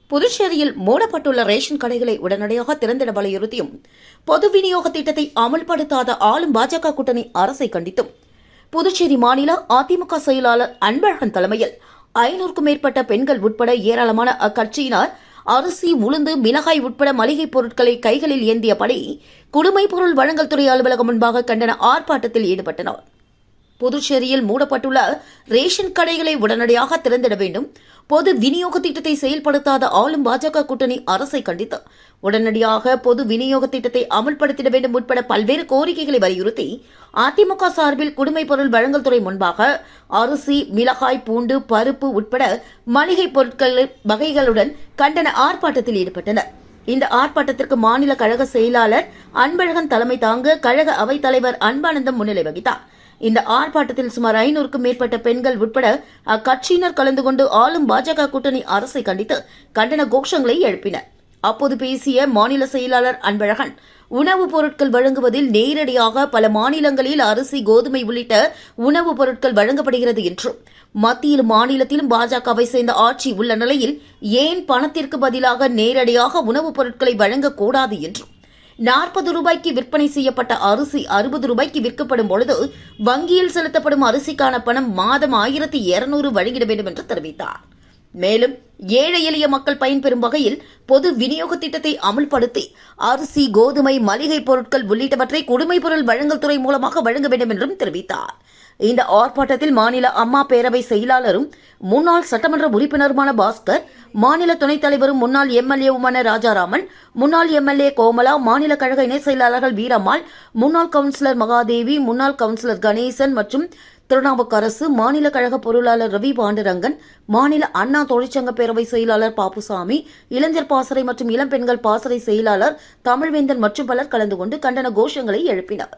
புதுச்சேரியில் மூடப்பட்டுள்ள ரேஷன் கடைகளை உடனடியாக திறந்திட வலியுறுத்தியும் பொது விநியோக திட்டத்தை அமல்படுத்தாத ஆளும் பாஜக கூட்டணி அரசை கண்டித்தும் புதுச்சேரி மாநில அதிமுக செயலாளர் அன்பழகன் தலைமையில் 500க்கும் மேற்பட்ட பெண்கள் உட்பட ஏராளமான அக்கட்சியினர் அரிசி, உளுந்து, மிளகாய் உட்பட மளிகைப் பொருட்களை கைகளில் ஏந்தியபடி குடிமைப் பொருள் வழங்கல் துறை அலுவலகம் முன்பாக கண்டன ஆர்ப்பாட்டத்தில் ஈடுபட்டனர். புதுச்சேரியில் மூடப்பட்டுள்ள ரேஷன் கடைகளை உடனடியாக திறந்திட வேண்டும், பொது விநியோக திட்டத்தை செயல்படுத்தாத ஆளும் பாஜக கூட்டணி அரசை கண்டித்து உடனடியாக பொது விநியோக திட்டத்தை அமல்படுத்திட வேண்டும் உட்பட பல்வேறு கோரிக்கைகளை வலியுறுத்தி அதிமுக சார்பில் குடிமைப் பொருள் வழங்கல் துறை முன்பாக அரிசி, மிளகாய், பூண்டு, பருப்பு உட்பட மளிகை பொருட்கள் வகைகளுடன் கண்டன ஆர்ப்பாட்டத்தில் ஈடுபட்டனர். இந்த ஆர்ப்பாட்டத்திற்கு மாநில கழக செயலாளர் அன்பழகன் தலைமை தாங்க கழக அவைத் தலைவர் அன்பானந்தம் முன்னிலை வகித்தார். இந்த ஆர்ப்பாட்டத்தில் சுமார் 500க்கும் மேற்பட்ட பெண்கள் உட்பட அக்கட்சியினர் கலந்து கொண்டு ஆளும் பாஜக கூட்டணி அரசை கண்டித்து கண்டன கோஷங்களை எழுப்பினர். அப்போது பேசிய மாநில செயலாளர் அன்பழகன், உணவுப் பொருட்கள் வழங்குவதில் நேரடியாக பல மாநிலங்களில் அரிசி, கோதுமை உள்ளிட்ட உணவுப் பொருட்கள் வழங்கப்படுகிறது என்றும், மத்தியிலும் மாநிலத்திலும் பாஜகவை சேர்ந்த ஆட்சி உள்ள நிலையில் ஏன் பணத்திற்கு பதிலாக நேரடியாக உணவுப் பொருட்களை வழங்கக்கூடாது என்றும், 40 ரூபாய்க்கு விற்பனை செய்யப்பட்ட அரிசி 60 ரூபாய்க்கு விற்கப்படும் பொழுது வங்கியில் செலுத்தப்படும் அரிசிக்கான பணம் மாதம் 1200 வழங்கிட வேண்டும் என்று தெரிவித்தார். மேலும் ஏழை எளிய மக்கள் பயன்பெறும் வகையில் பொது விநியோக திட்டத்தை அமல்படுத்தி அரிசி, கோதுமை, மளிகை பொருட்கள் உள்ளிட்டவற்றை குடிமைப் பொருள் வழங்கல் துறை மூலமாக வழங்க வேண்டும் என்றும் தெரிவித்தார். இந்த ஆர்ப்பாட்டத்தில் மாநில அம்மா பேரவை செயலாளரும் முன்னாள் சட்டமன்ற உறுப்பினருமான பாஸ்கர், மாநில துணைத் தலைவரும் முன்னாள் எம்எல்ஏவுமான ராஜாராமன், முன்னாள் எம்எல்ஏ கோமலா, மாநில கழக இணை செயலாளர்கள் வீரம்மாள், முன்னாள் கவுன்சிலர் மகாதேவி, முன்னாள் கவுன்சிலர் கணேசன் மற்றும் திருநாவுக்கரசு, மாநில கழக பொருளாளர் ரவி பாண்டுரங்கன், மாநில அண்ணா தொழிற்சங்க பேரவை செயலாளர் பாப்புசாமி, இளைஞர் பாசறை மற்றும் இளம்பெண்கள் பாசறை செயலாளர் தமிழ்வேந்தன் மற்றும் பலர் கலந்து கொண்டு கண்டன கோஷங்களை எழுப்பினர்.